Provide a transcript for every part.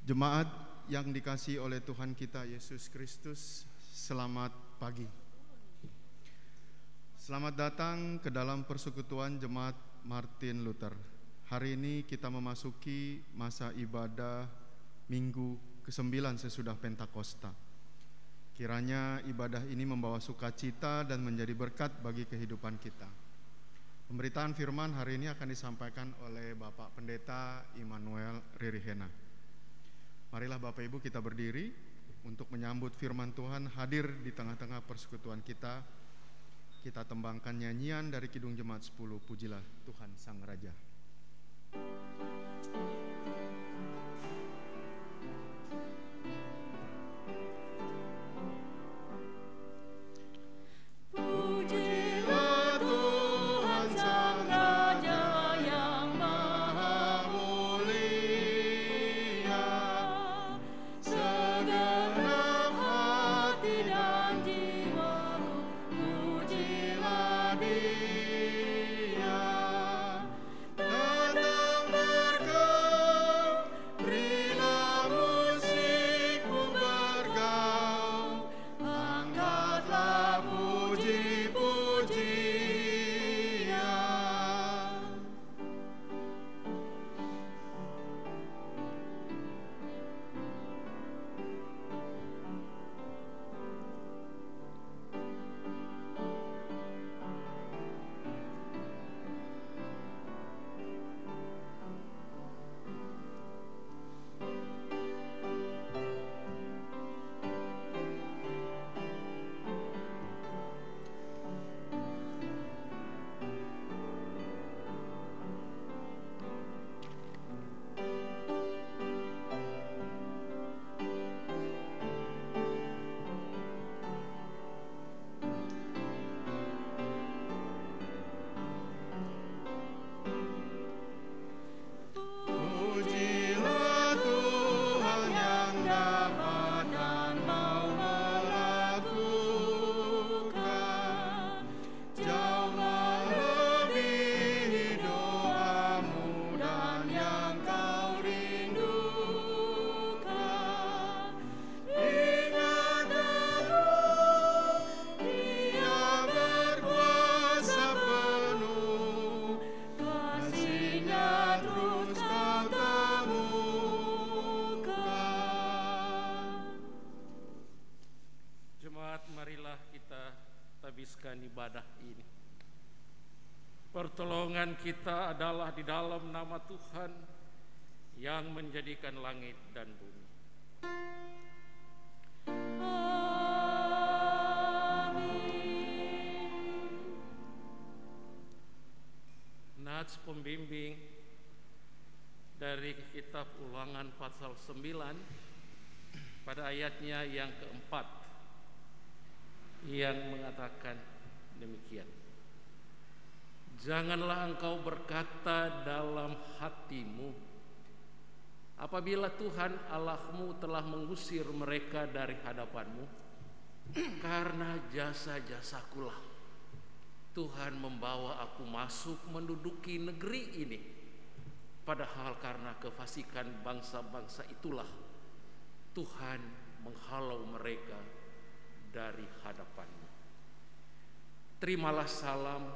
Jemaat yang dikasihi oleh Tuhan kita Yesus Kristus, selamat pagi. Selamat datang ke dalam persekutuan Jemaat Martin Luther. Hari ini kita memasuki masa ibadah minggu ke-9 sesudah Pentakosta. Kiranya ibadah ini membawa sukacita dan menjadi berkat bagi kehidupan kita. Pemberitaan firman hari ini akan disampaikan oleh Bapak Pendeta Immanuel Ririhena. Marilah Bapak Ibu kita berdiri untuk menyambut firman Tuhan hadir di tengah-tengah persekutuan kita. Kita tembangkan nyanyian dari Kidung Jemaat 10, Pujilah Tuhan Sang Raja. Ibadah ini. Pertolongan kita adalah di dalam nama Tuhan yang menjadikan langit dan bumi. Amin. Nats pembimbing dari kitab Ulangan pasal 9 pada ayatnya yang keempat yang mengatakan demikian. Janganlah engkau berkata dalam hatimu, apabila Tuhan Allahmu telah mengusir mereka dari hadapanmu, karena jasa-jasakulah Tuhan membawa aku masuk menduduki negeri ini. Padahal karena kefasikan bangsa-bangsa itulah Tuhan menghalau mereka dari hadapanmu. Terimalah salam,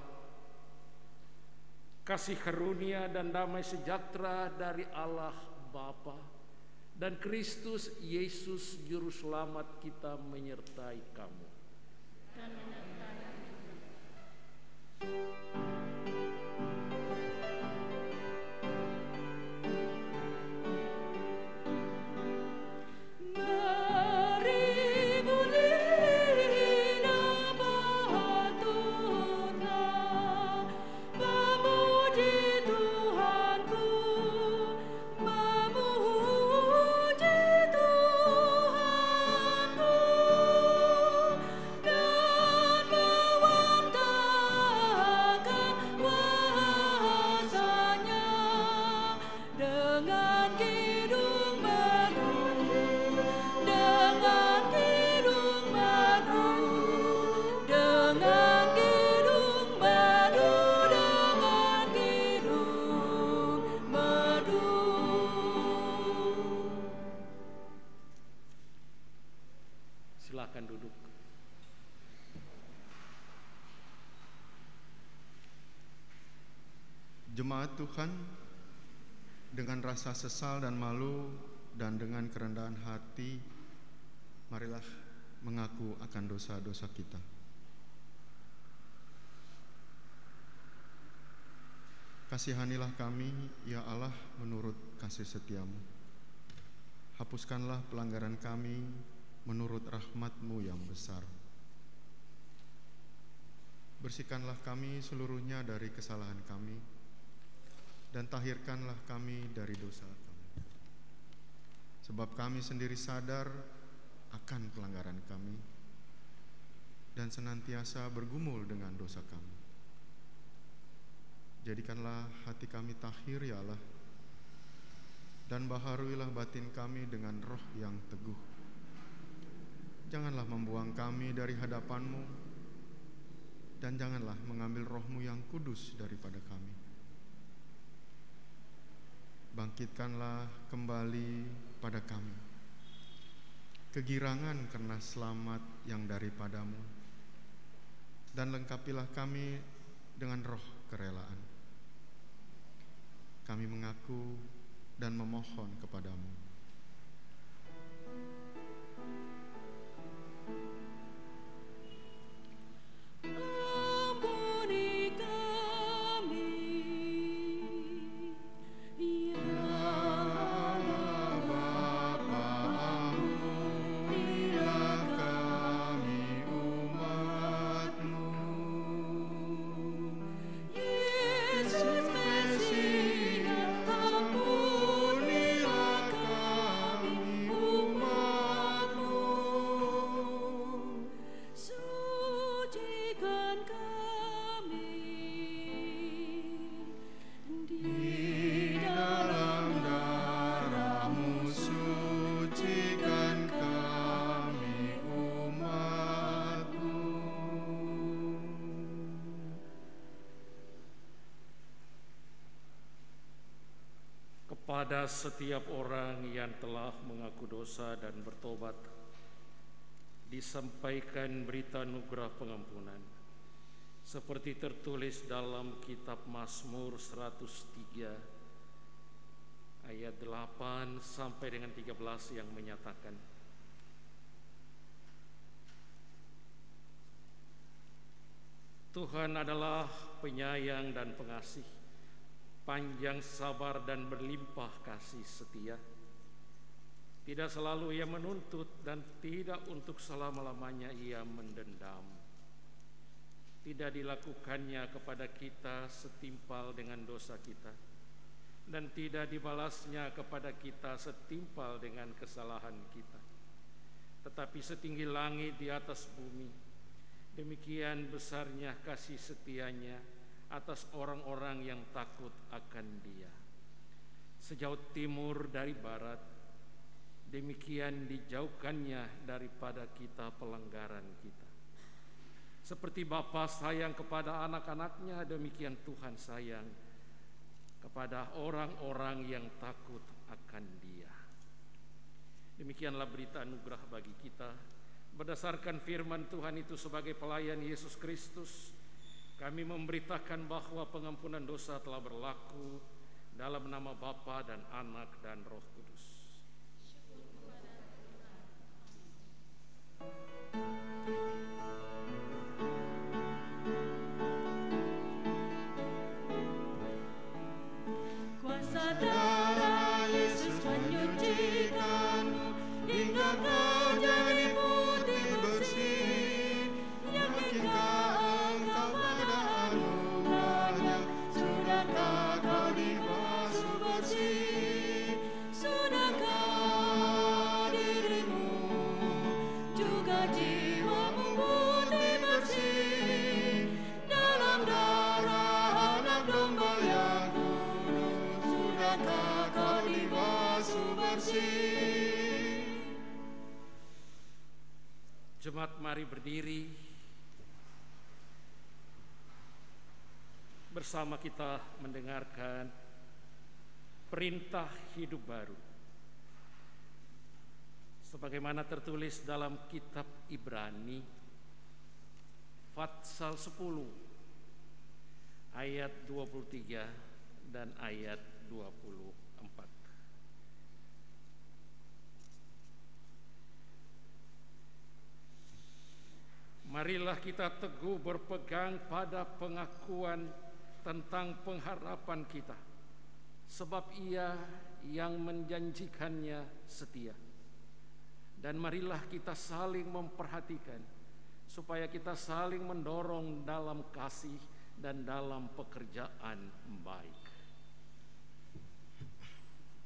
kasih karunia dan damai sejahtera dari Allah Bapa dan Kristus Yesus Juru Selamat kita menyertai kamu. Dan Jemaat Tuhan, dengan rasa sesal dan malu dan dengan kerendahan hati, marilah mengaku akan dosa-dosa kita. Kasihanilah kami, ya Allah, menurut kasih setiamu. Hapuskanlah pelanggaran kami menurut rahmat-Mu yang besar. Bersihkanlah kami seluruhnya dari kesalahan kami, dan tahirkanlah kami dari dosa kami. Sebab kami sendiri sadar akan pelanggaran kami, dan senantiasa bergumul dengan dosa kami. Jadikanlah hati kami tahir, ya Allah, dan baharuilah batin kami dengan roh yang teguh. Janganlah membuang kami dari hadapan-Mu, dan janganlah mengambil roh-Mu yang kudus daripada kami. Bangkitkanlah kembali pada kami kegirangan karena selamat yang daripada-Mu, dan lengkapilah kami dengan roh kerelaan. Kami mengaku dan memohon kepadamu. Pada setiap orang yang telah mengaku dosa dan bertobat, disampaikan berita anugerah pengampunan, seperti tertulis dalam kitab Mazmur 103 ayat 8 sampai dengan 13 yang menyatakan, Tuhan adalah penyayang dan pengasih, panjang sabar dan berlimpah kasih setia. Tidak selalu Ia menuntut dan tidak untuk selama-lamanya Ia mendendam. Tidak dilakukannya kepada kita setimpal dengan dosa kita, dan tidak dibalasnya kepada kita setimpal dengan kesalahan kita. Tetapi setinggi langit di atas bumi, demikian besarnya kasih setianya atas orang-orang yang takut akan Dia. Sejauh timur dari barat, demikian dijauhkannya daripada kita pelanggaran kita. Seperti Bapa sayang kepada anak-anaknya, demikian Tuhan sayang kepada orang-orang yang takut akan Dia. Demikianlah berita anugerah bagi kita. Berdasarkan firman Tuhan itu sebagai pelayan Yesus Kristus, kami memberitakan bahwa pengampunan dosa telah berlaku dalam nama Bapa dan Anak dan Roh Kudus. Kuasa darah Yesus menyucikanmu hingga kau jadi putih bersih. Yakinkah engkau pada anugerahnya? Sudahkah kau dibasuh bersih? Sudahkah dirimu juga jiwamu putih bersih dalam darah Anak Domba yang kudus? Sudahkah kau dibasuh bersih? Jemaat, mari berdiri. Bersama kita mendengarkan perintah hidup baru, sebagaimana tertulis dalam kitab Ibrani pasal 10 ayat 23 dan ayat 24. Marilah kita teguh berpegang pada pengakuan tentang pengharapan kita, sebab Ia yang menjanjikannya setia. Dan marilah kita saling memperhatikan, supaya kita saling mendorong dalam kasih dan dalam pekerjaan baik.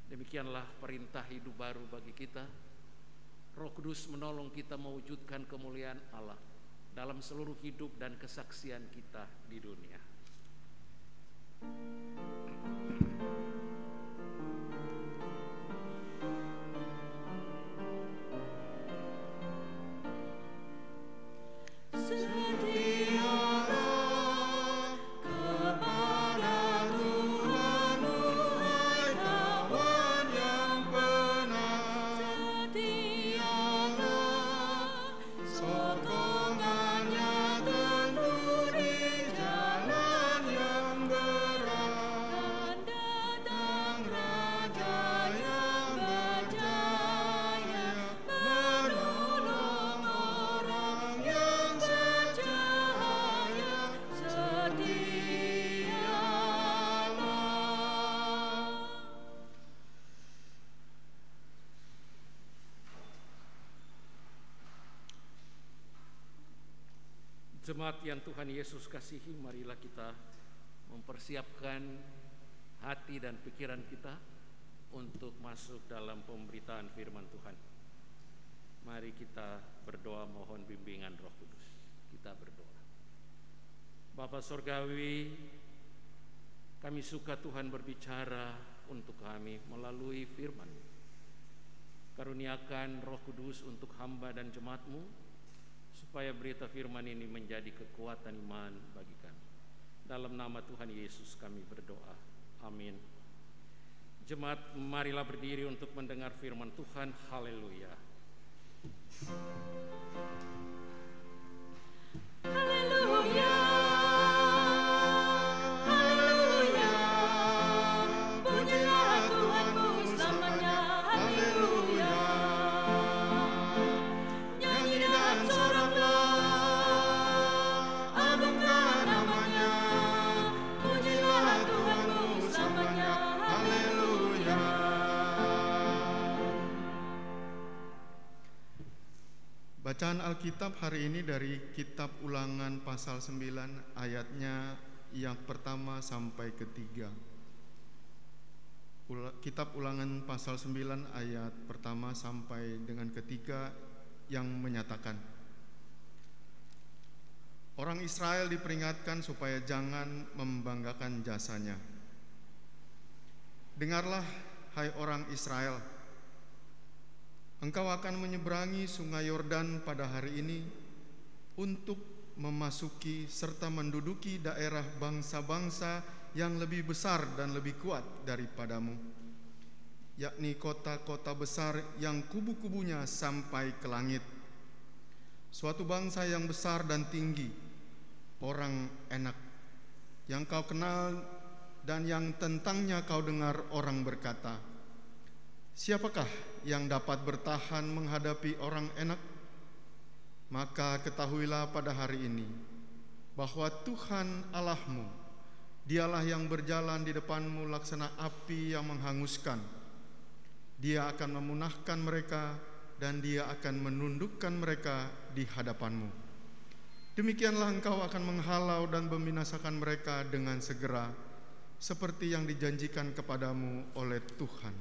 Demikianlah perintah hidup baru bagi kita. Roh Kudus menolong kita mewujudkan kemuliaan Allah dalam seluruh hidup dan kesaksian kita di dunia. Jemaat yang Tuhan Yesus kasihi, marilah kita mempersiapkan hati dan pikiran kita untuk masuk dalam pemberitaan firman Tuhan. Mari kita berdoa mohon bimbingan Roh Kudus. Kita berdoa. Bapa Surgawi, kami suka Tuhan berbicara untuk kami melalui firman. Karuniakan Roh Kudus untuk hamba dan jemaat-Mu, supaya berita firman ini menjadi kekuatan iman bagi kami. Dalam nama Tuhan Yesus kami berdoa. Amin. Jemaat, marilah berdiri untuk mendengar firman Tuhan. Haleluya. Haleluya. Haleluya. Pujilah Tuhanmu selamanya. Haleluya. Nyanyi dan soraklah, agungkan namanya. Pujilah Tuhanmu selamanya. Haleluya. Bacaan Alkitab hari ini dari Kitab Ulangan pasal 9 ayatnya yang pertama sampai ketiga. Kitab Ulangan pasal 9 ayat pertama sampai dengan ketiga yang menyatakan, orang Israel diperingatkan supaya jangan membanggakan jasanya. Dengarlah, hai orang Israel, engkau akan menyeberangi sungai Yordan pada hari ini untuk memasuki serta menduduki daerah bangsa-bangsa yang lebih besar dan lebih kuat daripadamu, yakni kota-kota besar yang kubu-kubunya sampai ke langit. Suatu bangsa yang besar dan tinggi, orang enak, yang kau kenal dan yang tentangnya kau dengar orang berkata, siapakah yang dapat bertahan menghadapi orang enak? Maka ketahuilah pada hari ini bahwa Tuhan Allahmu, Dialah yang berjalan di depanmu laksana api yang menghanguskan. Dia akan memunahkan mereka dan Dia akan menundukkan mereka di hadapanmu. Demikianlah engkau akan menghalau dan membinasakan mereka dengan segera, seperti yang dijanjikan kepadamu oleh Tuhan.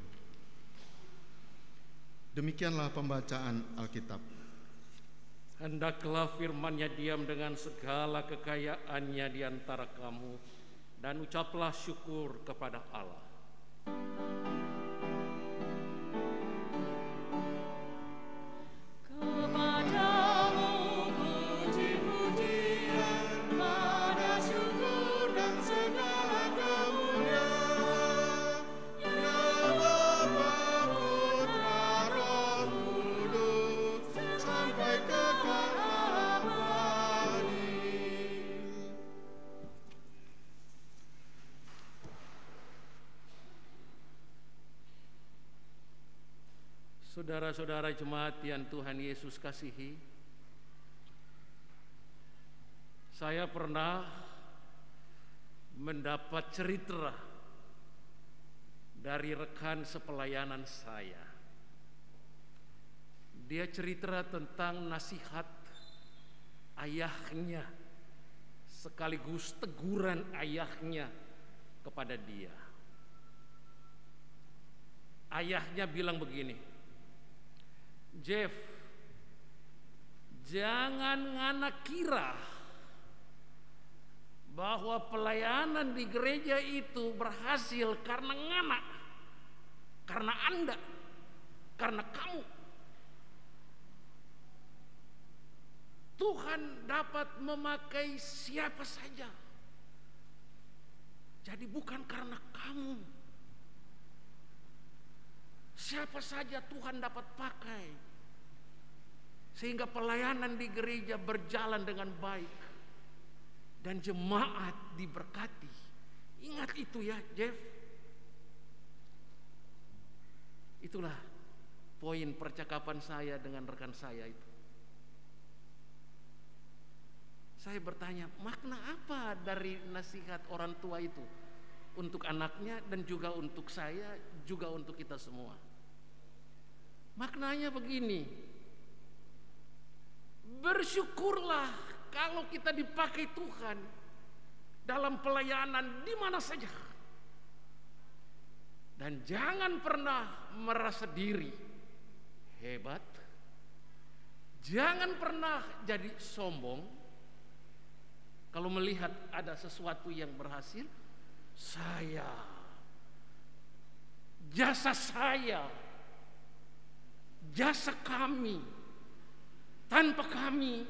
Demikianlah pembacaan Alkitab. Hendaklah firman-Nya diam dengan segala kekayaannya di antara kamu, dan ucaplah syukur kepada Allah. Saudara-saudara jemaat yang Tuhan Yesus kasihi, saya pernah mendapat cerita dari rekan sepelayanan saya. Dia cerita tentang nasihat ayahnya sekaligus teguran ayahnya kepada dia. Ayahnya bilang begini, "Jeff, jangan ngana kira bahwa pelayanan di gereja itu berhasil karena ngana, karena Anda, karena kamu. Tuhan dapat memakai siapa saja. Jadi bukan karena kamu. Siapa saja Tuhan dapat pakai. Sehingga pelayanan di gereja berjalan dengan baik. Dan jemaat diberkati. Ingat itu ya, Jeff." Itulah poin percakapan saya dengan rekan saya itu. Saya bertanya, makna apa dari nasihat orang tua itu untuk anaknya dan juga untuk saya, juga untuk kita semua? Maknanya begini, bersyukurlah kalau kita dipakai Tuhan dalam pelayanan di mana saja. Dan jangan pernah merasa diri hebat. Jangan pernah jadi sombong. Kalau melihat ada sesuatu yang berhasil, jasa saya, jasa kami, tanpa kami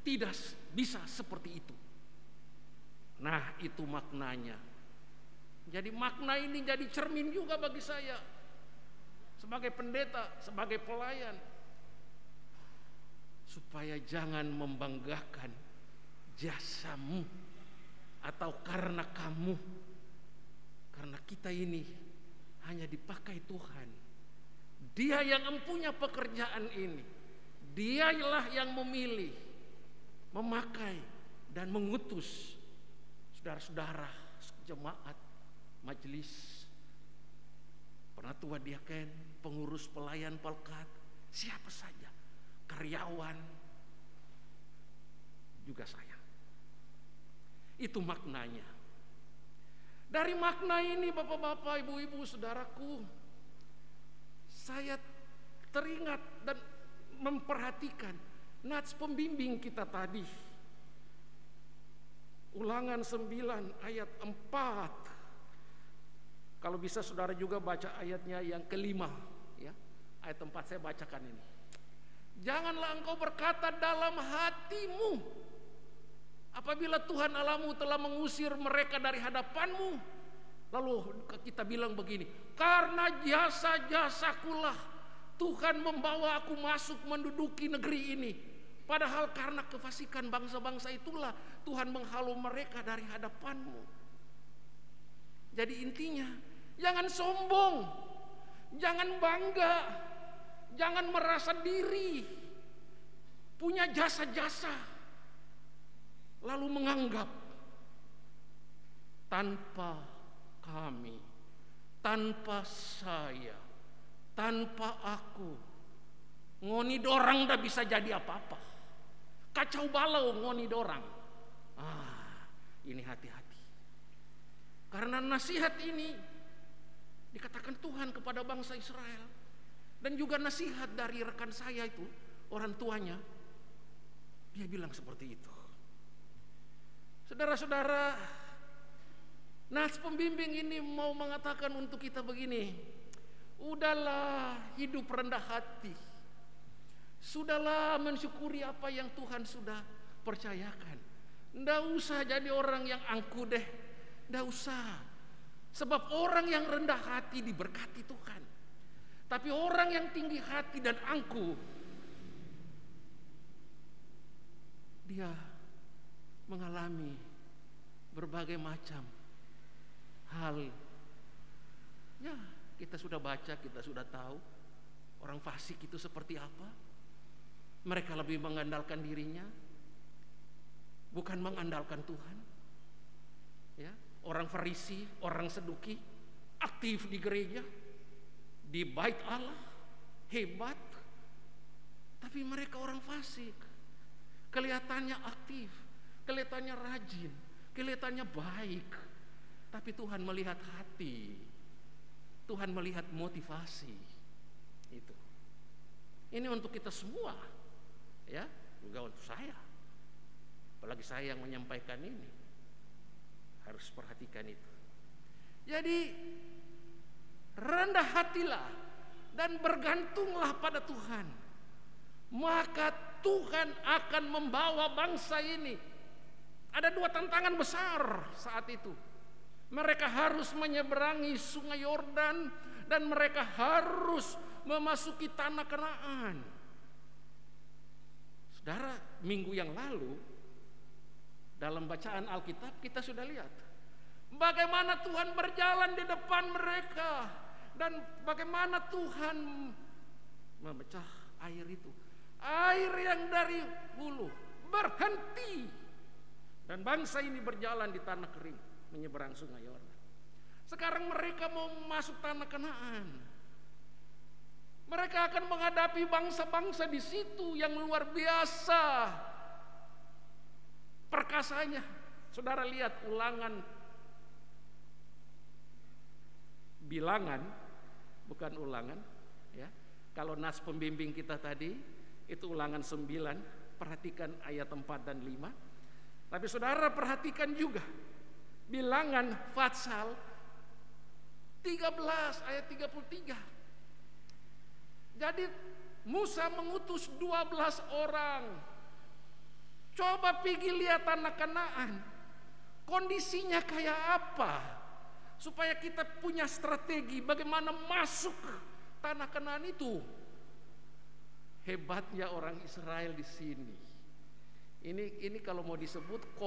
tidak bisa seperti itu. Nah, itu maknanya. Jadi makna ini jadi cermin juga bagi saya sebagai pendeta, sebagai pelayan, supaya jangan membanggakan jasamu atau karena kamu, karena kita ini hanya dipakai Tuhan. Dia yang mempunyai pekerjaan ini, dialah yang memilih, memakai dan mengutus saudara-saudara jemaat, majelis, penatua diaken, pengurus pelayan pelkat, siapa saja, karyawan, juga saya. Itu maknanya. Dari makna ini bapak-bapak, ibu-ibu, saudaraku, saya teringat dan memperhatikan nats pembimbing kita tadi. Ulangan 9 ayat 4. Kalau bisa saudara juga baca ayatnya yang kelima, ya. Ayat 4 saya bacakan ini. Janganlah engkau berkata dalam hatimu, apabila Tuhan Allahmu telah mengusir mereka dari hadapanmu. Lalu kita bilang begini, karena jasa-jasakulah Tuhan membawa aku masuk menduduki negeri ini. Padahal karena kefasikan bangsa-bangsa itulah Tuhan menghalau mereka dari hadapanmu. Jadi intinya, jangan sombong, jangan bangga, jangan merasa diri punya jasa-jasa lalu menganggap tanpa kami, tanpa saya, tanpa aku, ngoni dorang dah bisa jadi apa-apa. Kacau balau ngoni dorang. Ini hati-hati. Karena nasihat ini dikatakan Tuhan kepada bangsa Israel, dan juga nasihat dari rekan saya itu, orang tuanya, dia bilang seperti itu. Saudara-saudara, nats pembimbing ini mau mengatakan untuk kita begini, udahlah hidup rendah hati, sudahlah mensyukuri apa yang Tuhan sudah percayakan. Nggak usah jadi orang yang angkuh deh, nggak usah. Sebab orang yang rendah hati diberkati Tuhan. Tapi orang yang tinggi hati dan angkuh, dia mengalami berbagai macam hal. Ya, kita sudah baca, kita sudah tahu. Orang fasik itu seperti apa? Mereka lebih mengandalkan dirinya, bukan mengandalkan Tuhan. Ya, orang Farisi, orang Saduki aktif di gereja, di bait Allah, hebat. Tapi mereka orang fasik. Kelihatannya aktif, kelihatannya rajin, kelihatannya baik. Tapi Tuhan melihat hati. Tuhan melihat motivasi. Itu. Ini untuk kita semua. Ya, juga untuk saya. Apalagi saya yang menyampaikan ini. Harus perhatikan itu. Jadi rendah hatilah dan bergantunglah pada Tuhan. Maka Tuhan akan membawa bangsa ini. Ada 2 tantangan besar saat itu. Mereka harus menyeberangi sungai Yordan dan mereka harus memasuki tanah Kanaan. Saudara, minggu yang lalu dalam bacaan Alkitab kita sudah lihat bagaimana Tuhan berjalan di depan mereka dan bagaimana Tuhan memecah air itu. Air yang dari hulu berhenti dan bangsa ini berjalan di tanah kering menyeberang sungai Yordan. Sekarang mereka mau masuk tanah Kanaan. Mereka akan menghadapi bangsa-bangsa di situ yang luar biasa perkasanya. Saudara lihat Bilangan, bukan Ulangan, ya. Kalau nas pembimbing kita tadi itu Ulangan 9, perhatikan ayat 4 dan 5. Tapi saudara perhatikan juga Bilangan Fatsal 13 ayat 33. Jadi Musa mengutus 12 orang. Coba pergi lihat tanah Kanaan. Kondisinya kayak apa? Supaya kita punya strategi bagaimana masuk tanah Kanaan itu. Hebatnya orang Israel di sini. Ini kalau mau disebut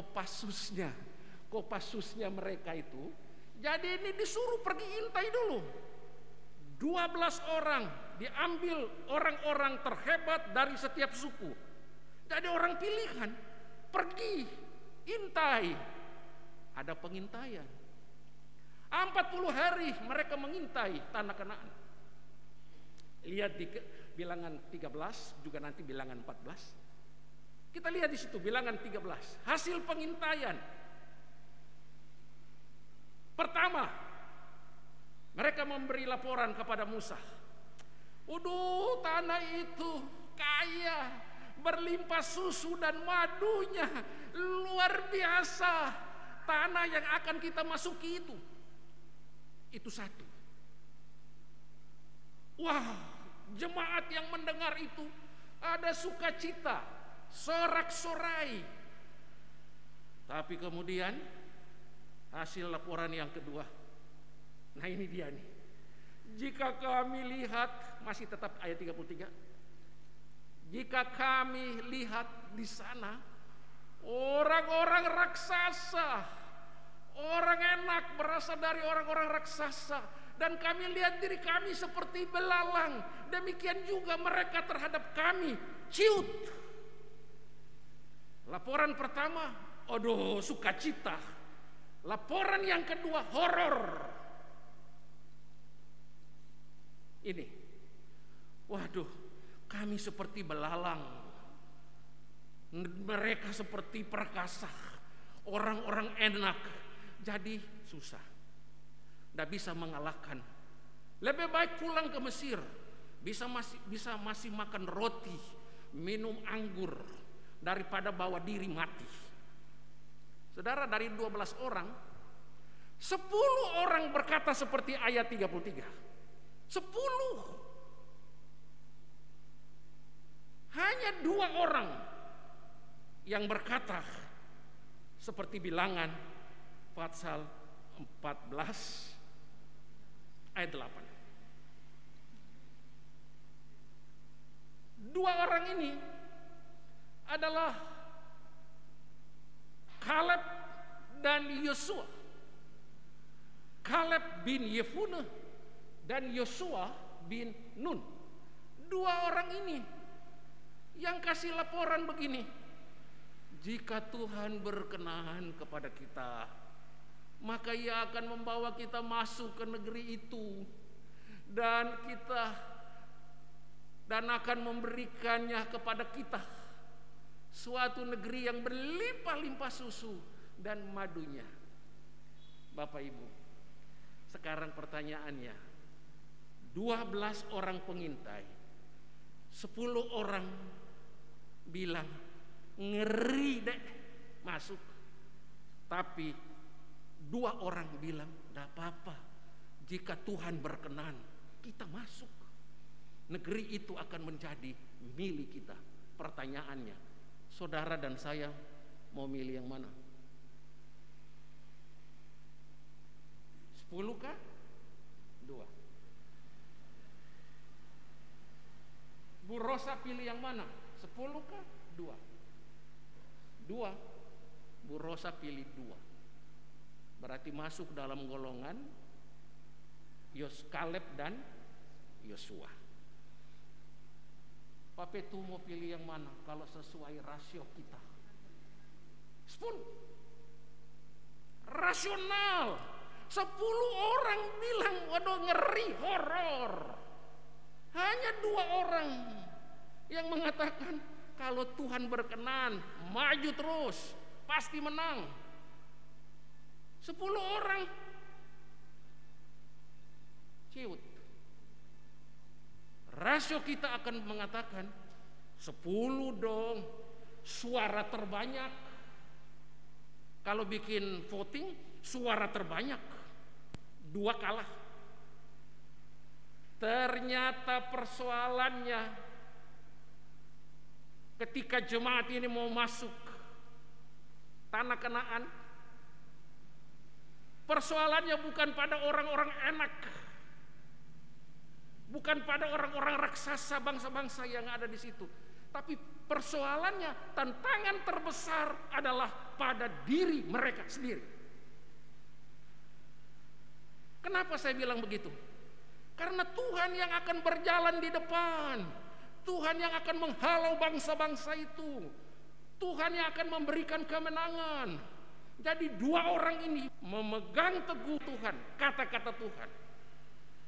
Kopassusnya mereka itu. Jadi ini disuruh pergi intai dulu. 12 orang diambil orang-orang terhebat dari setiap suku. Jadi orang pilihan pergi intai. Ada pengintaian. 40 hari mereka mengintai tanah Kanaan. Lihat di Bilangan 13, juga nanti Bilangan 14. Kita lihat di situ Bilangan 13, hasil pengintaian. Pertama, mereka memberi laporan kepada Musa. Tanah itu kaya, berlimpah susu dan madunya, luar biasa. Tanah yang akan kita masuki itu satu. Wah, jemaat yang mendengar itu ada sukacita, sorak-sorai. Tapi kemudian hasil laporan yang kedua. Nah ini dia nih. Jika kami lihat, masih tetap ayat 33. Jika kami lihat di sana orang-orang raksasa, orang enak berasal dari orang-orang raksasa, dan kami lihat diri kami seperti belalang, demikian juga mereka terhadap kami, ciut. Laporan pertama, sukacita. Laporan yang kedua, horor. Ini, kami seperti belalang, mereka seperti perkasa, orang-orang enak, jadi susah, tidak bisa mengalahkan. Lebih baik pulang ke Mesir, bisa masih makan roti, minum anggur, daripada bawa diri mati. Saudara, dari 12 orang, 10 orang berkata seperti ayat 33. 10. Hanya 2 orang yang berkata seperti Bilangan Fatsal 14 ayat 8. 2 orang ini adalah Kaleb dan Yosua. Kaleb bin Yefuneh dan Yosua bin Nun. Dua orang ini yang kasih laporan begini, jika Tuhan berkenan kepada kita, maka Ia akan membawa kita masuk ke negeri itu, dan akan memberikannya kepada kita suatu negeri yang berlimpah-limpah susu dan madunya. Bapak Ibu, sekarang pertanyaannya, 12 orang pengintai, 10 orang bilang ngeri deh masuk, tapi 2 orang bilang tidak apa-apa, jika Tuhan berkenan kita masuk, negeri itu akan menjadi milik kita. Pertanyaannya, saudara dan saya mau milih yang mana? 10 kah? 2. Bu Rosa pilih yang mana? 10 kah? 2. 2. Bu Rosa pilih 2. Berarti masuk dalam golongan Kaleb dan Yosua. Pak Petu mau pilih yang mana kalau sesuai rasio kita? 10. Rasional. 10 orang bilang waduh ngeri, horor. Hanya 2 orang yang mengatakan kalau Tuhan berkenan maju terus pasti menang. 10 orang ciut. Rasio kita akan mengatakan 10 dong, suara terbanyak. Kalau bikin voting suara terbanyak, 2 kalah. Ternyata persoalannya ketika jemaat ini mau masuk tanah Kanaan, persoalannya bukan pada orang-orang enak, bukan pada orang-orang raksasa bangsa-bangsa yang ada di situ, tapi persoalannya, tantangan terbesar adalah pada diri mereka sendiri. Kenapa saya bilang begitu? Karena Tuhan yang akan berjalan di depan, Tuhan yang akan menghalau bangsa-bangsa itu, Tuhan yang akan memberikan kemenangan. Jadi 2 orang ini memegang teguh Tuhan, kata-kata Tuhan.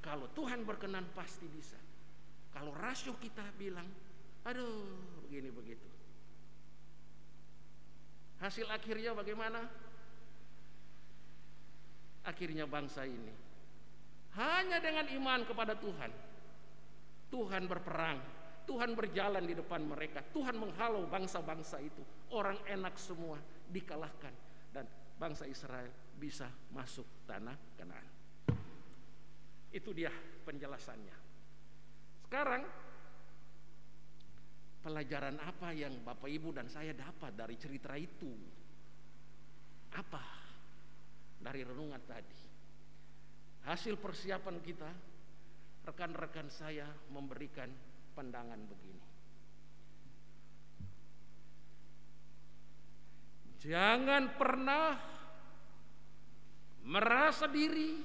Kalau Tuhan berkenan pasti bisa. Kalau rasio kita bilang, aduh begini begitu. Hasil akhirnya bagaimana? Akhirnya bangsa ini hanya dengan iman kepada Tuhan, Tuhan berperang, Tuhan berjalan di depan mereka, Tuhan menghalau bangsa-bangsa itu. Orang enak semua dikalahkan dan bangsa Israel bisa masuk tanah Kanaan. Itu dia penjelasannya. Sekarang pelajaran apa yang Bapak Ibu dan saya dapat dari cerita itu? Apa dari renungan tadi? Hasil persiapan kita, rekan-rekan saya memberikan pandangan begini. Jangan pernah merasa diri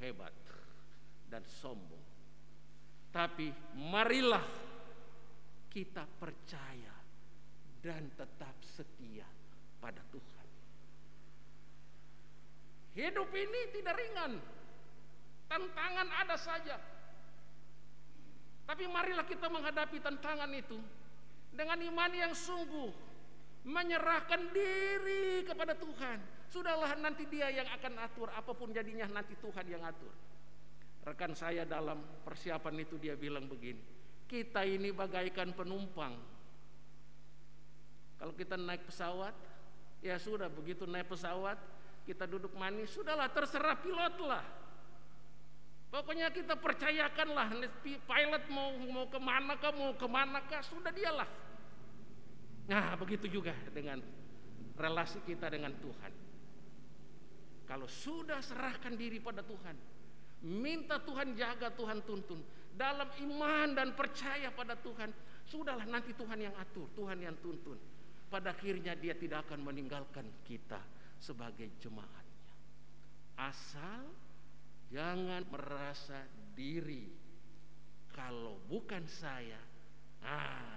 hebat dan sombong, tapi marilah kita percaya dan tetap setia pada Tuhan. Hidup ini tidak ringan, tantangan ada saja, tapi marilah kita menghadapi tantangan itu dengan iman yang sungguh, menyerahkan diri kepada Tuhan. Sudahlah, nanti Dia yang akan atur, apapun jadinya nanti Tuhan yang atur. Rekan saya dalam persiapan itu dia bilang begini, kita ini bagaikan penumpang. Kalau kita naik pesawat, ya sudah, begitu naik pesawat kita duduk manis, sudahlah terserah pilot lah. Pokoknya kita percayakanlah pilot mau kemana kah, sudah dialah. Nah begitu juga dengan relasi kita dengan Tuhan. Kalau sudah serahkan diri pada Tuhan, minta Tuhan jaga, Tuhan tuntun, dalam iman dan percaya pada Tuhan, sudahlah nanti Tuhan yang atur, Tuhan yang tuntun. Pada akhirnya Dia tidak akan meninggalkan kita sebagai jemaatnya. Asal jangan merasa diri kalau bukan saya,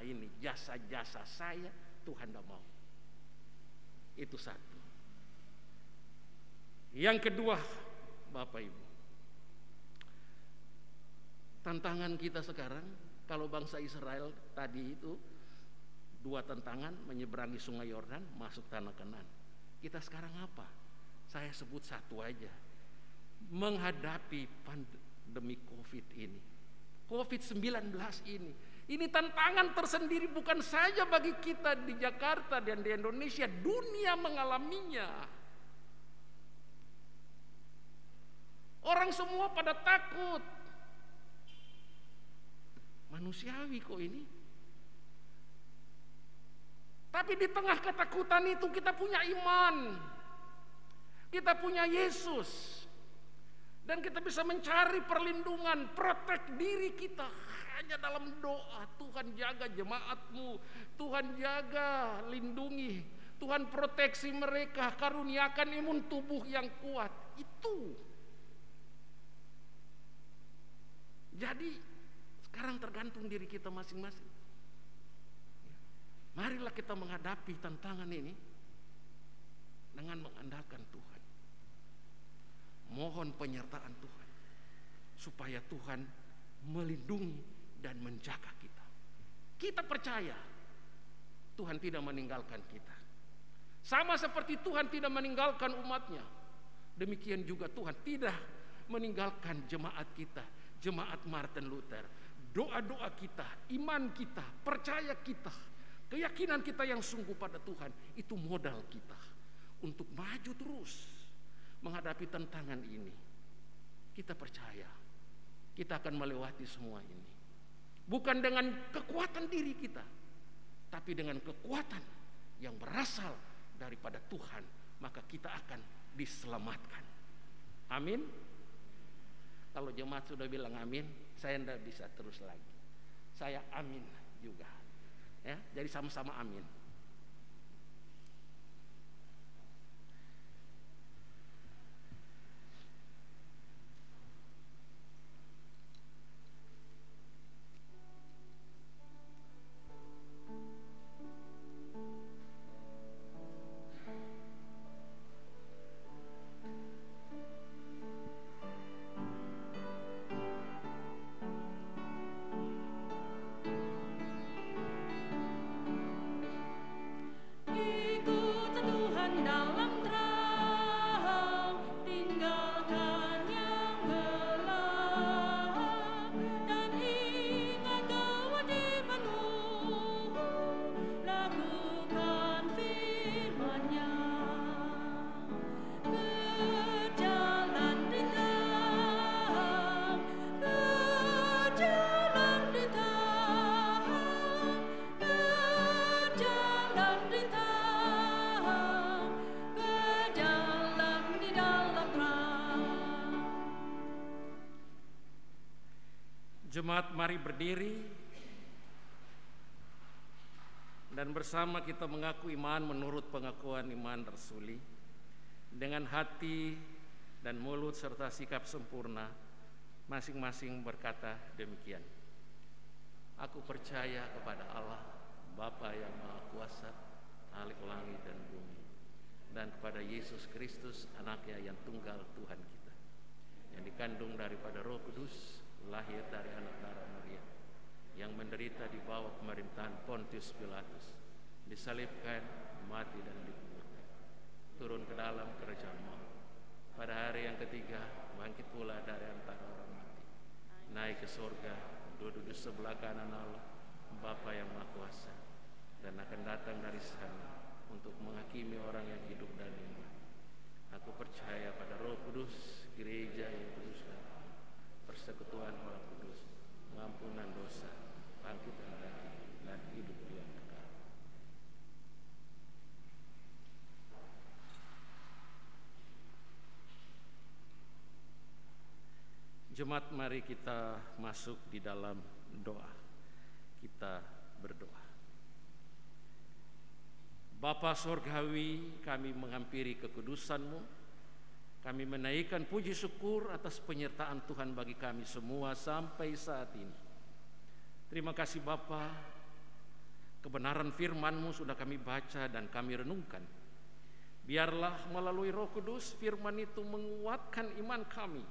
ini jasa-jasa saya, Tuhan tidak mau. Itu satu. Yang kedua, Bapak Ibu, tantangan kita sekarang, kalau bangsa Israel tadi itu 2 tantangan, menyeberangi sungai Yordan, masuk tanah Kanaan. Kita sekarang apa? Saya sebut satu aja, menghadapi pandemi COVID ini, COVID-19 ini. Ini tantangan tersendiri bukan saja bagi kita di Jakarta dan di Indonesia, dunia mengalaminya. Orang semua pada takut. Manusiawi kok ini. Tapi di tengah ketakutan itu kita punya iman. Kita punya Yesus. Dan kita bisa mencari perlindungan, protek diri kita hanya dalam doa. Tuhan jaga jemaatmu, Tuhan jaga, lindungi, Tuhan proteksi mereka, karuniakan imun tubuh yang kuat. Itu. Jadi sekarang tergantung diri kita masing-masing. Marilah kita menghadapi tantangan ini dengan mengandalkan Tuhan. Mohon penyertaan Tuhan supaya Tuhan melindungi dan menjaga kita. Kita percaya Tuhan tidak meninggalkan kita. Sama seperti Tuhan tidak meninggalkan umatnya, demikian juga Tuhan tidak meninggalkan jemaat kita, jemaat Martin Luther. Doa-doa kita, iman kita, percaya kita, keyakinan kita yang sungguh pada Tuhan, itu modal kita untuk maju terus menghadapi tantangan ini. Kita percaya kita akan melewati semua ini, bukan dengan kekuatan diri kita, tapi dengan kekuatan yang berasal daripada Tuhan, maka kita akan diselamatkan. Amin. Kalau jemaat sudah bilang amin, saya tidak bisa terus lagi. Saya amin juga. Ya, jadi sama-sama amin. Jemaat, mari berdiri dan bersama kita mengaku iman menurut pengakuan iman rasuli dengan hati dan mulut serta sikap sempurna, masing-masing berkata demikian. Aku percaya kepada Allah, Bapa yang Maha Kuasa, Khalik langit dan bumi, dan kepada Yesus Kristus, anaknya yang tunggal Tuhan kita, yang dikandung daripada Roh Kudus, lahir dari anak darah Maria, yang menderita di bawah pemerintahan Pontius Pilatus, disalibkan, mati dan dikuburkan, turun ke dalam kerajaan maut, pada hari yang ketiga bangkit pula dari antara orang mati, naik ke surga, duduk di sebelah kanan Allah, Bapa yang Maha Kuasa, dan akan datang dari sana untuk menghakimi orang yang hidup dan yang mati. Aku percaya pada Roh Kudus, gereja yang kudus, persekutuan orang kudus, pengampunan dosa, bangkitan dari dan hidup yang kekal. Jemaat, mari kita masuk di dalam doa. Kita berdoa. Bapa Sorgawi, kami menghampiri kekudusan-Mu. Kami menaikkan puji syukur atas penyertaan Tuhan bagi kami semua sampai saat ini. Terima kasih Bapa, kebenaran firman-Mu sudah kami baca dan kami renungkan. Biarlah melalui Roh Kudus firman itu menguatkan iman kami.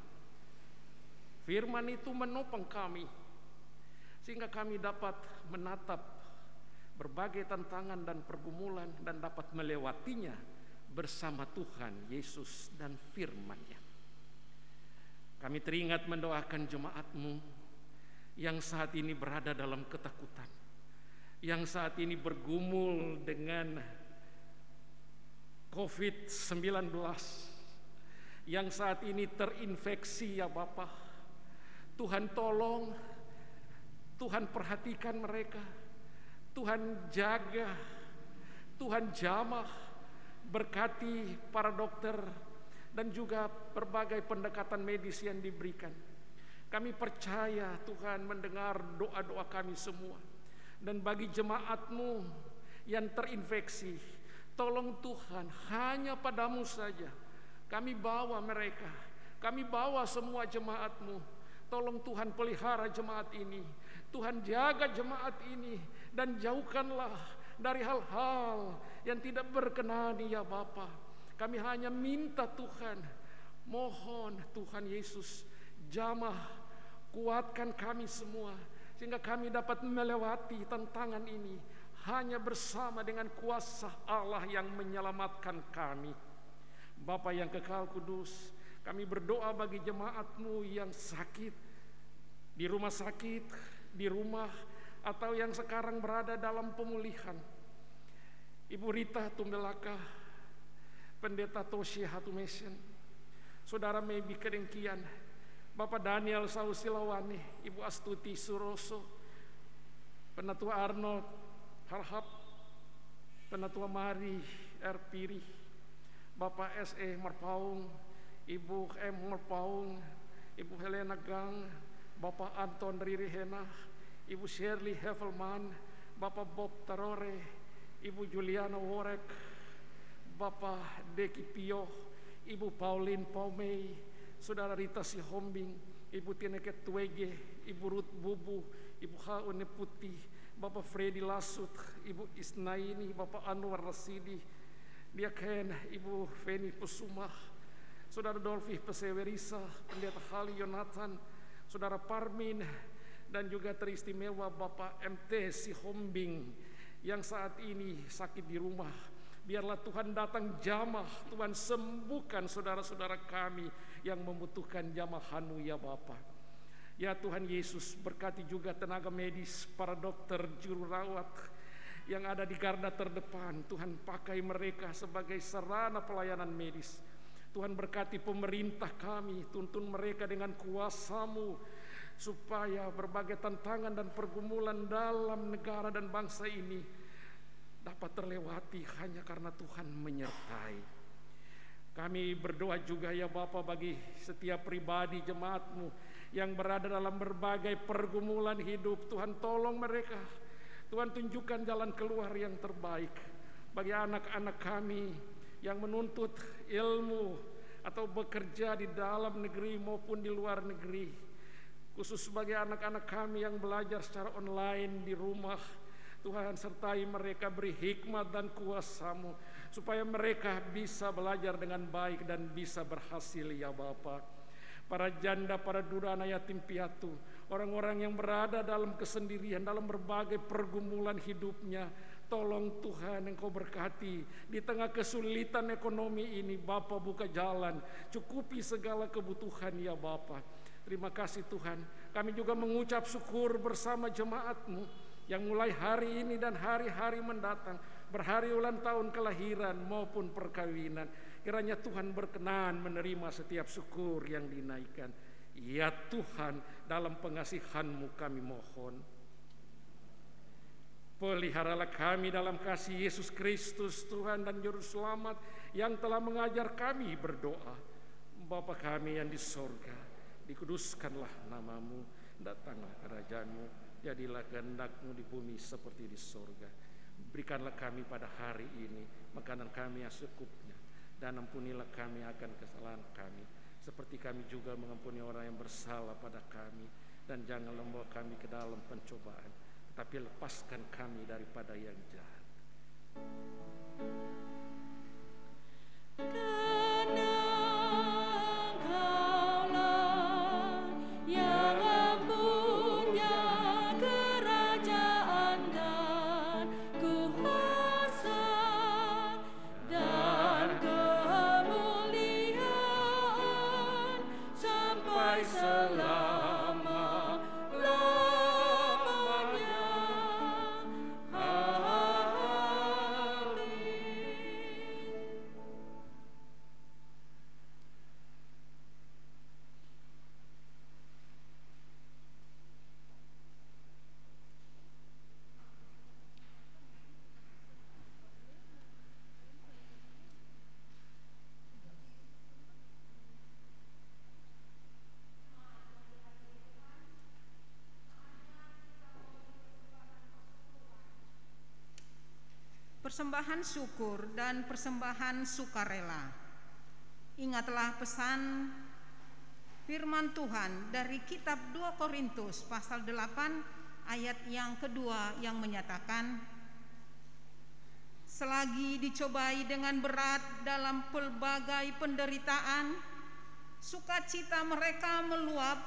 Firman itu menopang kami, sehingga kami dapat menatap berbagai tantangan dan pergumulan dan dapat melewatinya bersama Tuhan Yesus dan firman-Nya. Kami teringat mendoakan jemaat-Mu yang saat ini berada dalam ketakutan, yang saat ini bergumul dengan COVID-19, yang saat ini terinfeksi ya Bapa. Tuhan tolong, Tuhan perhatikan mereka, Tuhan jaga, Tuhan jamah, berkati para dokter dan juga berbagai pendekatan medis yang diberikan. Kami percaya Tuhan mendengar doa-doa kami semua. Dan bagi jemaat-Mu yang terinfeksi, tolong Tuhan, hanya padamu saja kami bawa mereka, kami bawa semua jemaat-Mu. Tolong Tuhan pelihara jemaat ini, Tuhan jaga jemaat ini, dan jauhkanlah dari hal-hal yang tidak berkenan ya Bapa. Kami hanya minta Tuhan, mohon Tuhan Yesus jamah, kuatkan kami semua sehingga kami dapat melewati tantangan ini hanya bersama dengan kuasa Allah yang menyelamatkan kami. Bapa yang kekal kudus, kami berdoa bagi jemaat-Mu yang sakit, di rumah sakit, di rumah, atau yang sekarang berada dalam pemulihan. Ibu Rita Tumbelaka, Pendeta Toshi Hatumesen, Saudara Mebi Kedengkian, Bapak Daniel Sausilawane, Ibu Astuti Suroso, Penatua Arnold Harhab, Penatua Mari Erpiri, Bapak S.E. Marpaung, Ibu M. Marpaung, Ibu Helena Gang, Bapak Anton Ririhena, Ibu Shirley Hevelman, Bapak Bob Tarore, Ibu Juliana Worek, Bapak Deki Pio, Ibu Pauline Paumei, Saudara Rita Sihombing, Ibu Tineke Tuege, Ibu Ruth Bubu, Ibu Haune Putih, Bapak Freddy Lasut, Ibu Isnaini, Bapak Anwar Rasidi, Diaken, Ibu Feni Pusumah, Saudara Dolfi Pesewerisa, Pendeta Hali Yonatan, Saudara Parmin, dan juga teristimewa Bapak MT Sihombing yang saat ini sakit di rumah. Biarlah Tuhan datang jamah, Tuhan sembuhkan saudara-saudara kami yang membutuhkan jamahan-Mu ya Bapa. Ya Tuhan Yesus, berkati juga tenaga medis, para dokter, juru rawat yang ada di garda terdepan. Tuhan pakai mereka sebagai sarana pelayanan medis. Tuhan berkati pemerintah kami, tuntun mereka dengan kuasa-Mu supaya berbagai tantangan dan pergumulan dalam negara dan bangsa ini dapat terlewati hanya karena Tuhan menyertai. Kami berdoa juga ya Bapa bagi setiap pribadi jemaat-Mu yang berada dalam berbagai pergumulan hidup. Tuhan tolong mereka, Tuhan tunjukkan jalan keluar yang terbaik. Bagi anak-anak kami yang menuntut ilmu atau bekerja di dalam negeri maupun di luar negeri, khusus bagi anak-anak kami yang belajar secara online di rumah, Tuhan sertai mereka, beri hikmat dan kuasa-Mu supaya mereka bisa belajar dengan baik dan bisa berhasil ya Bapa. Para janda, para duda, anak yatim piatu, orang-orang yang berada dalam kesendirian, dalam berbagai pergumulan hidupnya, tolong Tuhan Engkau berkati. Di tengah kesulitan ekonomi ini, Bapa buka jalan, cukupi segala kebutuhan ya Bapa. Terima kasih Tuhan. Kami juga mengucap syukur bersama jemaat-Mu yang mulai hari ini dan hari-hari mendatang berhari ulang tahun kelahiran maupun perkawinan. Kiranya Tuhan berkenan menerima setiap syukur yang dinaikkan. Ya Tuhan, dalam pengasihan-Mu kami mohon. Peliharalah kami dalam kasih Yesus Kristus Tuhan dan Juru Selamat yang telah mengajar kami berdoa. Bapa kami yang di sorga, dikuduskanlah nama-Mu, datanglah kerajaan-Mu. Jadilah kehendak-Mu di bumi seperti di sorga. Berikanlah kami pada hari ini makanan kami yang secukupnya, dan ampunilah kami akan kesalahan kami, seperti kami juga mengampuni orang yang bersalah pada kami. dan jangan membawa kami ke dalam pencobaan, tapi lepaskan kami daripada yang jahat. Persembahan syukur dan persembahan sukarela. Ingatlah pesan firman Tuhan dari kitab 2 Korintus pasal 8 ayat yang kedua yang menyatakan, selagi dicobai dengan berat dalam pelbagai penderitaan, sukacita mereka meluap,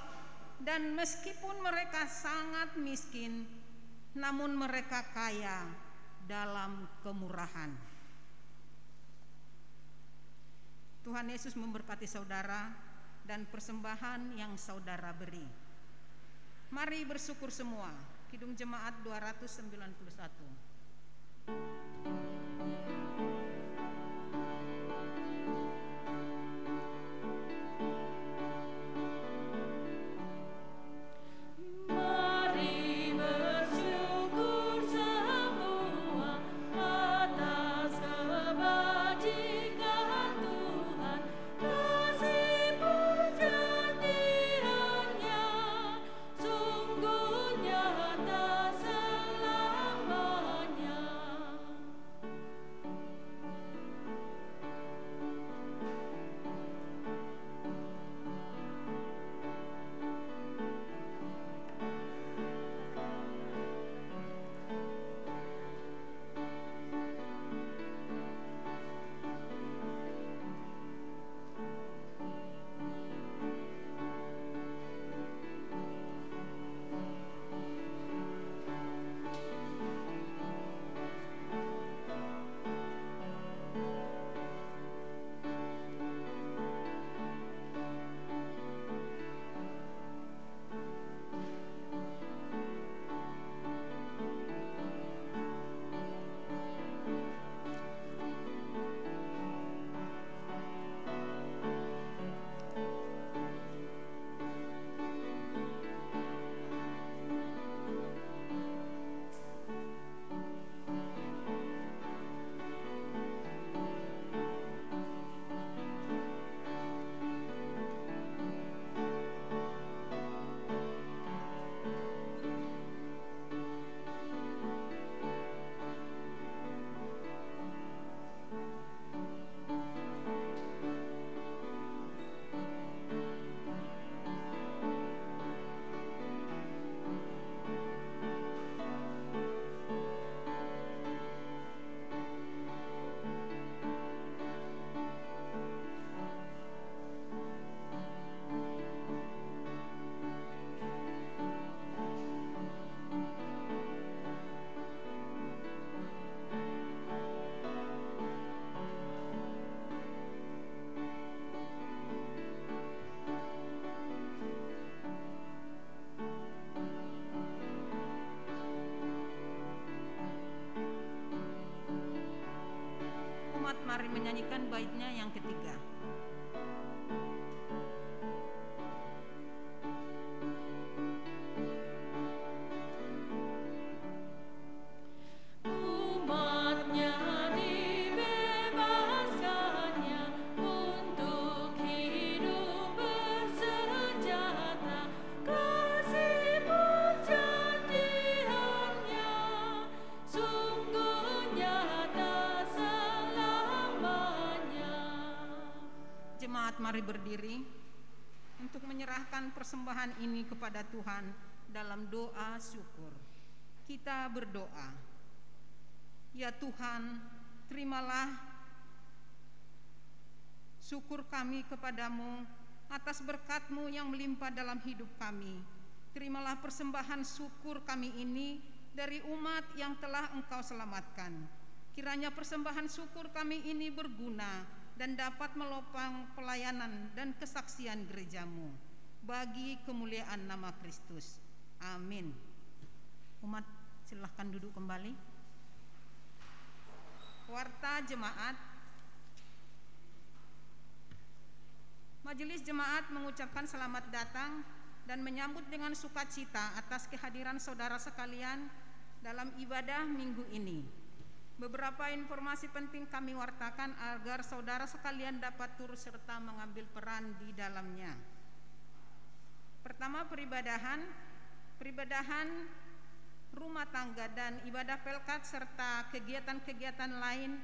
dan meskipun mereka sangat miskin, namun mereka kaya dalam kemurahan. Tuhan Yesus memberkati saudara dan persembahan yang saudara beri. Mari bersyukur semua. Kidung Jemaat 291. Mari menyanyikan baitnya yang ketiga. Mari berdiri untuk menyerahkan persembahan ini kepada Tuhan dalam doa syukur. Kita berdoa. Ya Tuhan, terimalah syukur kami kepadamu atas berkat-Mu yang melimpah dalam hidup kami. Terimalah persembahan syukur kami ini dari umat yang telah Engkau selamatkan. Kiranya persembahan syukur kami ini berguna dan dapat melopang pelayanan dan kesaksian gereja-Mu bagi kemuliaan nama Kristus. Amin. Umat silahkan duduk kembali. Warta jemaat. Majelis jemaat mengucapkan selamat datang dan menyambut dengan sukacita atas kehadiran saudara sekalian dalam ibadah minggu ini. Beberapa informasi penting kami wartakan agar saudara sekalian dapat turut serta mengambil peran di dalamnya. Pertama, peribadahan rumah tangga dan ibadah pelkat serta kegiatan-kegiatan lain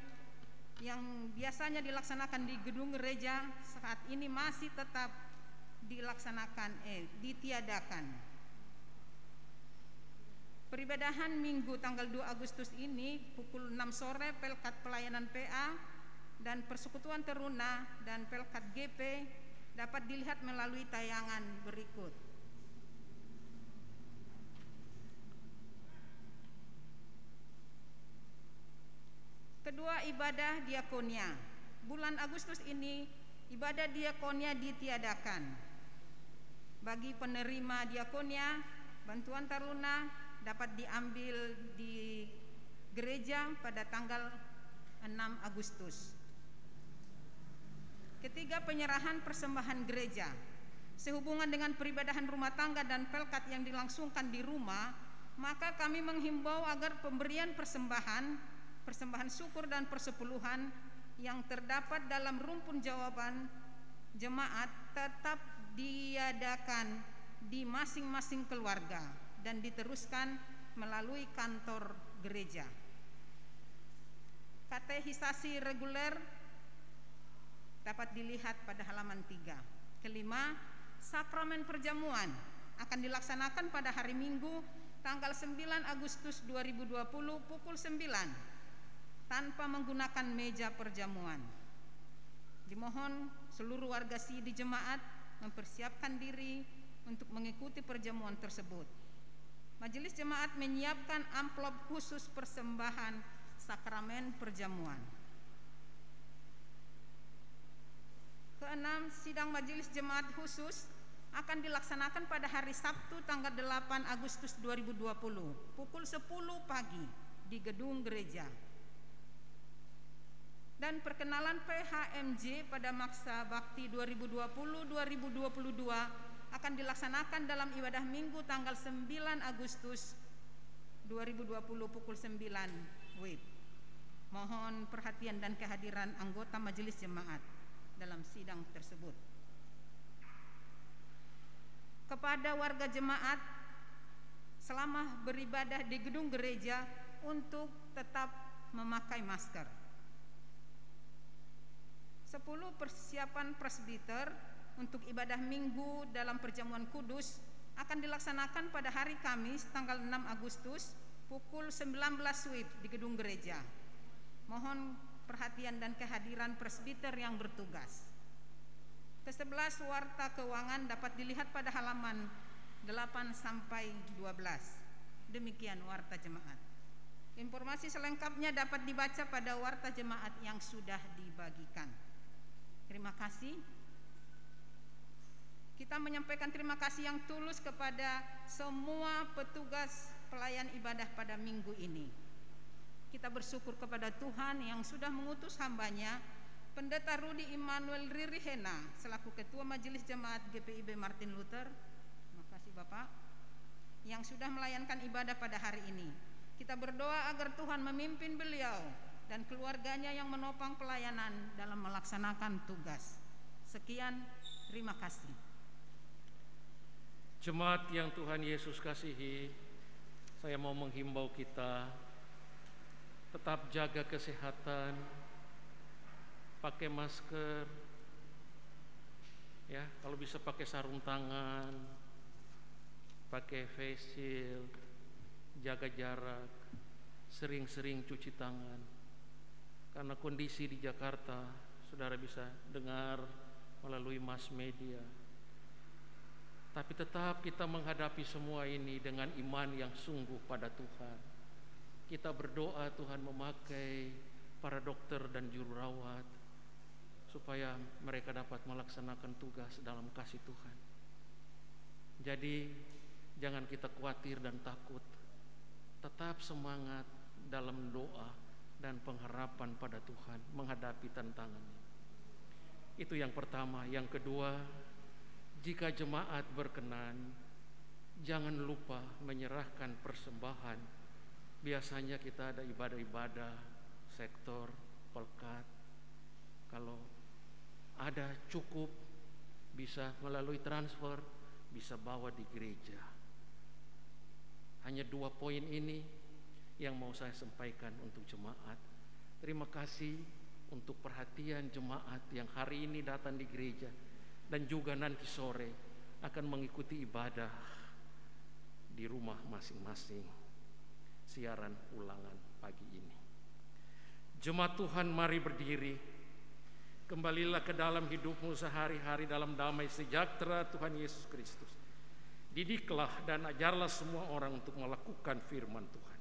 yang biasanya dilaksanakan di gedung gereja saat ini masih tetap ditiadakan. Peribadahan Minggu tanggal 2 Agustus ini pukul 6 sore pelkat pelayanan PA dan persekutuan teruna dan pelkat GP dapat dilihat melalui tayangan berikut. Kedua, ibadah diakonia. Bulan Agustus ini ibadah diakonia ditiadakan. Bagi penerima diakonia, bantuan taruna dapat diambil di gereja pada tanggal 6 Agustus. Ketiga, penyerahan persembahan gereja. Sehubungan dengan peribadahan rumah tangga dan pelkat yang dilangsungkan di rumah, maka kami menghimbau agar pemberian persembahan syukur dan persepuluhan yang terdapat dalam rumpun jawaban jemaat tetap diadakan di masing-masing keluarga dan diteruskan melalui kantor gereja. Katehisasi reguler dapat dilihat pada halaman 3. Kelima, sakramen perjamuan akan dilaksanakan pada hari Minggu tanggal 9 Agustus 2020 pukul 9 tanpa menggunakan meja perjamuan. Dimohon seluruh warga di jemaat mempersiapkan diri untuk mengikuti perjamuan tersebut. Majelis jemaat menyiapkan amplop khusus persembahan sakramen perjamuan. Keenam, sidang majelis jemaat khusus akan dilaksanakan pada hari Sabtu tanggal 8 Agustus 2020 pukul 10 pagi di gedung gereja. Dan perkenalan PHMJ pada Maksa Bakti 2020-2022 akan dilaksanakan dalam ibadah Minggu tanggal 9 Agustus 2020 pukul 9 WIB. Mohon perhatian dan kehadiran anggota majelis jemaat dalam sidang tersebut. Kepada warga jemaat selama beribadah di gedung gereja untuk tetap memakai masker. 10. Persiapan presbiter untuk ibadah Minggu dalam perjamuan kudus akan dilaksanakan pada hari Kamis tanggal 6 Agustus pukul 19 WIB di gedung gereja. Mohon perhatian dan kehadiran presbiter yang bertugas. Ke-11, warta keuangan dapat dilihat pada halaman 8 sampai 12. Demikian warta jemaat. Informasi selengkapnya dapat dibaca pada warta jemaat yang sudah dibagikan. Terima kasih. Kita menyampaikan terima kasih yang tulus kepada semua petugas pelayan ibadah pada minggu ini. Kita bersyukur kepada Tuhan yang sudah mengutus hambanya, Pendeta Rudi Immanuel Ririhena selaku Ketua Majelis Jemaat GPIB Martin Luther. Terima kasih Bapak, yang sudah melayankan ibadah pada hari ini. Kita berdoa agar Tuhan memimpin beliau dan keluarganya yang menopang pelayanan dalam melaksanakan tugas. Sekian, terima kasih. Jemaat yang Tuhan Yesus kasihi, saya mau menghimbau kita tetap jaga kesehatan, pakai masker, Ya, kalau bisa pakai sarung tangan, pakai face shield, jaga jarak, sering-sering cuci tangan. Karena kondisi di Jakarta, saudara bisa dengar melalui mass media. Tapi tetap kita menghadapi semua ini dengan iman yang sungguh pada Tuhan. Kita berdoa Tuhan memakai para dokter dan juru rawat supaya mereka dapat melaksanakan tugas dalam kasih Tuhan. Jadi jangan kita khawatir dan takut. Tetap semangat dalam doa dan pengharapan pada Tuhan menghadapi tantangannya. Itu yang pertama. Yang kedua, jika jemaat berkenan, jangan lupa menyerahkan persembahan. Biasanya kita ada ibadah-ibadah sektor, pelkat. Kalau ada cukup, bisa melalui transfer, bisa bawa di gereja. Hanya 2 poin ini yang mau saya sampaikan untuk jemaat. Terima kasih untuk perhatian jemaat yang hari ini datang di gereja dan juga nanti sore akan mengikuti ibadah di rumah masing-masing. Siaran ulangan pagi ini. Jemaat Tuhan, mari berdiri. Kembalilah ke dalam hidupmu sehari-hari dalam damai sejahtera Tuhan Yesus Kristus. Didiklah dan ajarlah semua orang untuk melakukan firman Tuhan.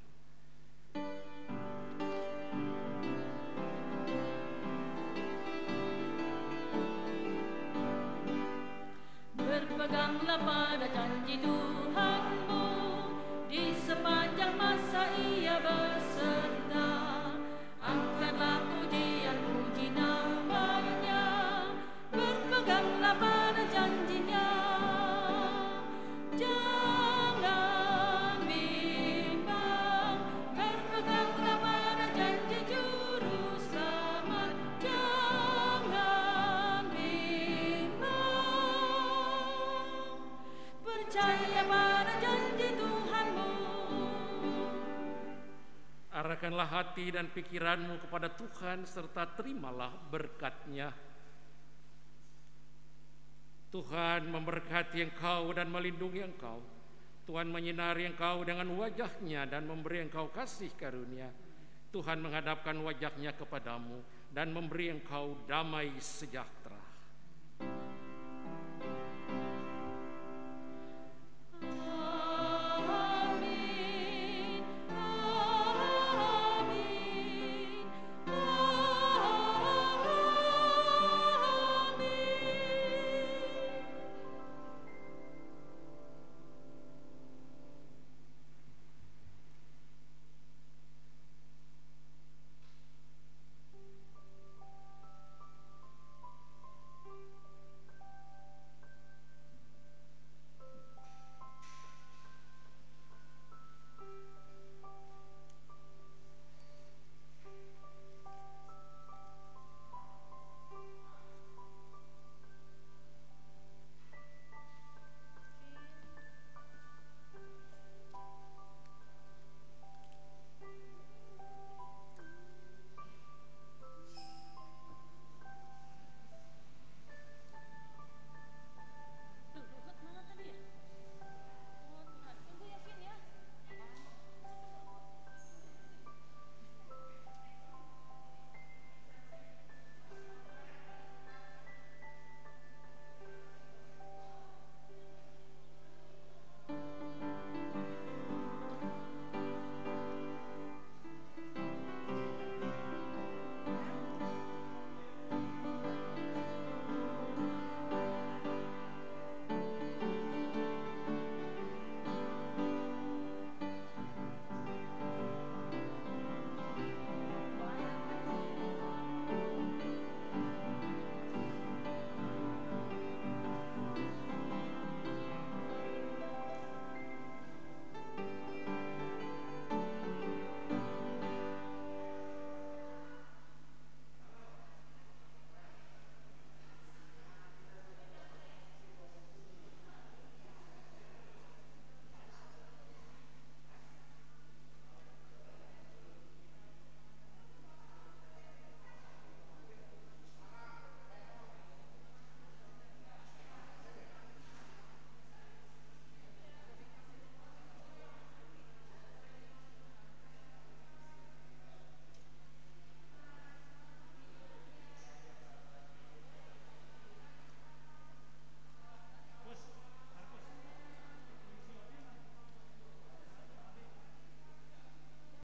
Berpeganglah pada janji Tuhanmu, di sepanjang masa Ia beserta. Angkatlah pujian-puji namanya, berpeganglah pada janjinya. Jangan bimbang, berpeganglah pada janji Juru Selamat. Jangan bimbang, percaya pada janji Tuhanmu. Arahkanlah hati dan pikiranmu kepada Tuhan serta terimalah berkat-Nya. Tuhan memberkati engkau dan melindungi engkau. Tuhan menyinari engkau dengan wajah-Nya dan memberi engkau kasih karunia. Tuhan menghadapkan wajah-Nya kepadamu dan memberi engkau damai sejahtera.